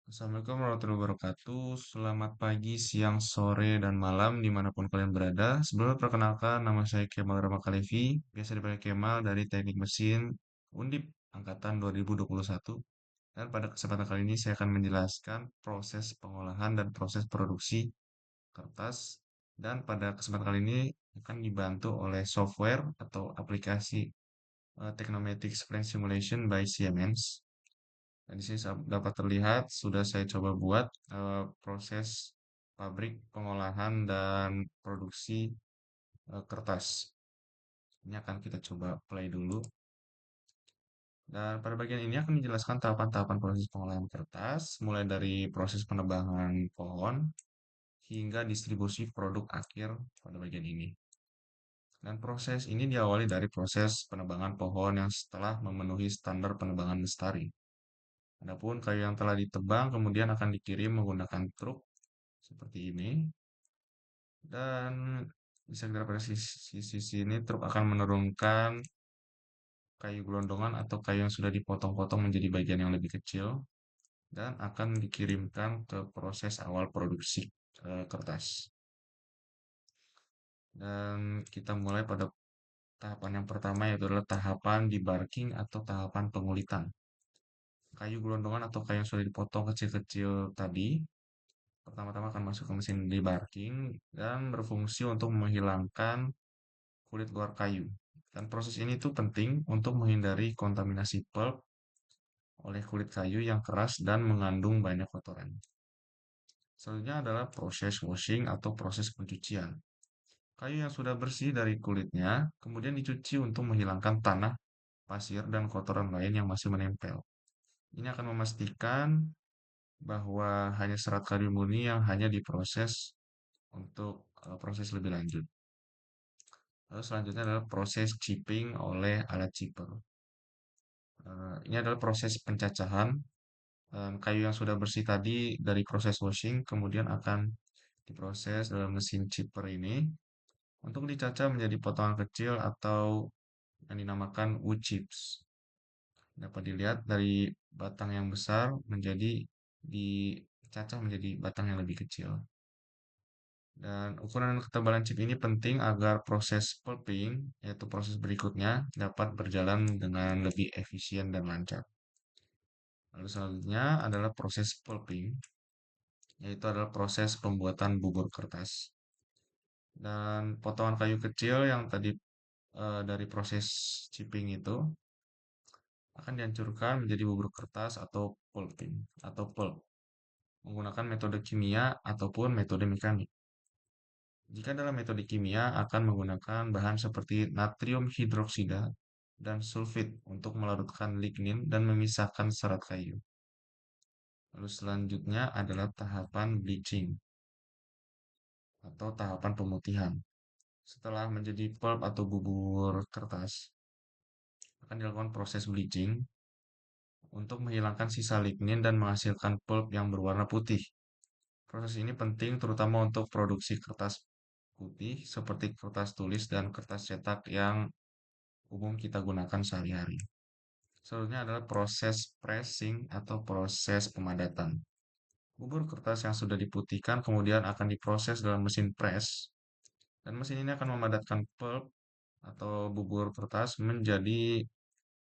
Assalamualaikum warahmatullahi wabarakatuh. Selamat pagi, siang, sore, dan malam dimanapun kalian berada. Sebelumnya perkenalkan, nama saya Kemal Ramakalevi, biasa dipanggil Kemal dari Teknik Mesin Undip Angkatan 2021. Dan pada kesempatan kali ini saya akan menjelaskan proses pengolahan dan proses produksi kertas. Dan pada kesempatan kali ini akan dibantu oleh software atau aplikasi Technomatic Sprint Simulation by Siemens. Nah, di sini dapat terlihat sudah saya coba buat proses pabrik pengolahan dan produksi kertas. Ini akan kita coba play dulu. Dan pada bagian ini akan dijelaskan tahapan-tahapan proses pengolahan kertas, mulai dari proses penebangan pohon hingga distribusi produk akhir pada bagian ini. Dan proses ini diawali dari proses penebangan pohon yang setelah memenuhi standar penebangan lestari. Adapun kayu yang telah ditebang kemudian akan dikirim menggunakan truk seperti ini, dan bisa kita pada sisi ini truk akan menurunkan kayu gelondongan atau kayu yang sudah dipotong-potong menjadi bagian yang lebih kecil dan akan dikirimkan ke proses awal produksi kertas. Dan kita mulai pada tahapan yang pertama, yaitu adalah tahapan debarking atau tahapan pengulitan. Kayu gelondongan atau kayu yang sudah dipotong kecil-kecil tadi pertama-tama akan masuk ke mesin debarking dan berfungsi untuk menghilangkan kulit luar kayu. Dan proses ini tuh penting untuk menghindari kontaminasi pulp oleh kulit kayu yang keras dan mengandung banyak kotoran. Selanjutnya adalah proses washing atau proses pencucian. Kayu yang sudah bersih dari kulitnya kemudian dicuci untuk menghilangkan tanah, pasir, dan kotoran lain yang masih menempel. Ini akan memastikan bahwa hanya serat kayu murni yang hanya diproses untuk proses lebih lanjut. Lalu selanjutnya adalah proses chipping oleh alat chipper. Ini adalah proses pencacahan. Kayu yang sudah bersih tadi dari proses washing kemudian akan diproses dalam mesin chipper ini untuk dicacah menjadi potongan kecil atau yang dinamakan wood chips. Dapat dilihat dari batang yang besar menjadi dicacah menjadi batang yang lebih kecil. Dan ukuran dan ketebalan chip ini penting agar proses pulping, yaitu proses berikutnya, dapat berjalan dengan lebih efisien dan lancar. Lalu selanjutnya adalah proses pulping, yaitu adalah proses pembuatan bubur kertas. Dan potongan kayu kecil yang tadi dari proses chipping itu akan dihancurkan menjadi bubur kertas atau pulping atau pulp menggunakan metode kimia ataupun metode mekanik. Jika dalam metode kimia akan menggunakan bahan seperti natrium hidroksida dan sulfit untuk melarutkan lignin dan memisahkan serat kayu. Lalu selanjutnya adalah tahapan bleaching atau tahapan pemutihan. Setelah menjadi pulp atau bubur kertas, akan dilakukan proses bleaching untuk menghilangkan sisa lignin dan menghasilkan pulp yang berwarna putih. Proses ini penting terutama untuk produksi kertas putih seperti kertas tulis dan kertas cetak yang umum kita gunakan sehari-hari. Selanjutnya adalah proses pressing atau proses pemadatan. Bubur kertas yang sudah diputihkan kemudian akan diproses dalam mesin press, dan mesin ini akan memadatkan pulp atau bubur kertas menjadi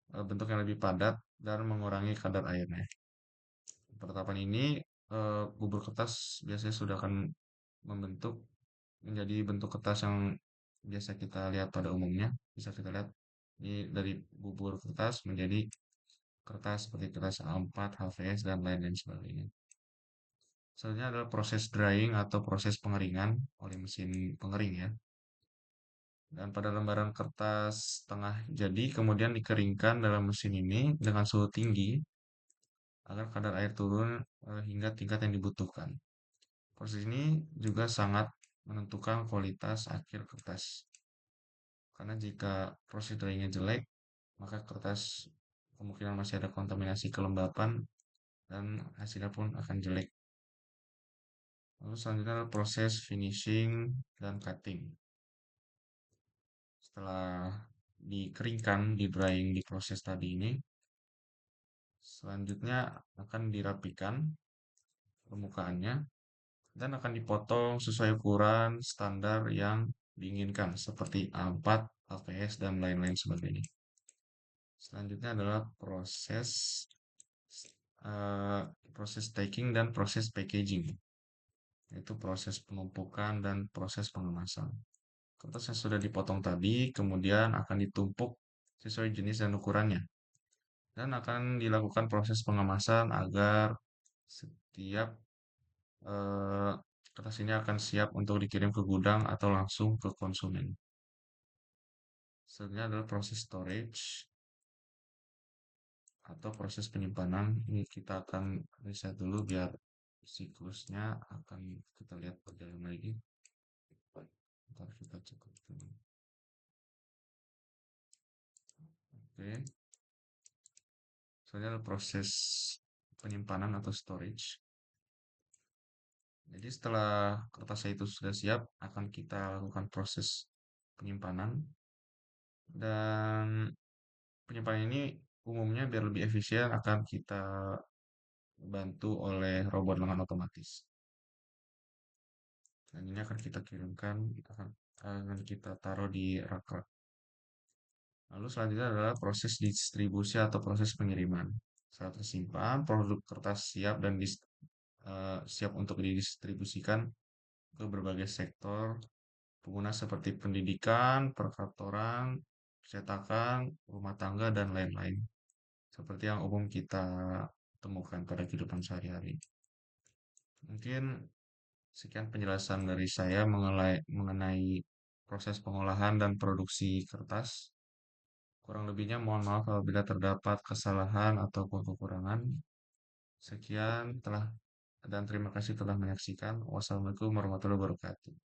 bentuk yang lebih padat dan mengurangi kadar airnya. Pada tahapan ini bubur kertas biasanya sudah akan membentuk menjadi bentuk kertas yang biasa kita lihat pada umumnya. Bisa kita lihat ini dari bubur kertas menjadi kertas seperti kertas A4, HVS, dan lain-lain sebagainya. Selanjutnya adalah proses drying atau proses pengeringan oleh mesin pengering ya. Dan pada lembaran kertas setengah jadi kemudian dikeringkan dalam mesin ini dengan suhu tinggi agar kadar air turun hingga tingkat yang dibutuhkan. Proses ini juga sangat menentukan kualitas akhir kertas. Karena jika proses dryingnya jelek, maka kertas kemungkinan masih ada kontaminasi kelembapan dan hasilnya pun akan jelek. Lalu selanjutnya adalah proses finishing dan cutting. Setelah dikeringkan, di drying di proses tadi ini, selanjutnya akan dirapikan permukaannya dan akan dipotong sesuai ukuran standar yang diinginkan seperti A4, APS, dan lain-lain sebagainya. Selanjutnya adalah eh, proses stacking dan proses packaging, yaitu proses penumpukan dan proses pengemasan. Kertas yang sudah dipotong tadi kemudian akan ditumpuk sesuai jenis dan ukurannya dan akan dilakukan proses pengemasan agar setiap eh, kertas ini akan siap untuk dikirim ke gudang atau langsung ke konsumen. Selanjutnya adalah proses storage atau proses penyimpanan. Ini kita akan riset dulu biar siklusnya akan kita lihat berjalan lagi. Ntar kita cukup dulu. Oke, selanjutnya adalah proses penyimpanan atau storage. Jadi setelah kertasnya itu sudah siap, akan kita lakukan proses penyimpanan. Dan penyimpanan ini umumnya biar lebih efisien akan kita bantu oleh robot lengan otomatis. Dan ini akan kita kirimkan, akan kita taruh di rak-rak. Lalu selanjutnya adalah proses distribusi atau proses pengiriman. Saat tersimpan, produk kertas siap dan siap untuk didistribusikan ke berbagai sektor pengguna seperti pendidikan, perkantoran, percetakan, rumah tangga, dan lain-lain. Seperti yang umum kita temukan pada kehidupan sehari-hari. Mungkin sekian penjelasan dari saya mengenai proses pengolahan dan produksi kertas. Kurang lebihnya mohon maaf apabila terdapat kesalahan ataupun kekurangan. Sekian dan terima kasih telah menyaksikan. Wassalamualaikum warahmatullahi wabarakatuh.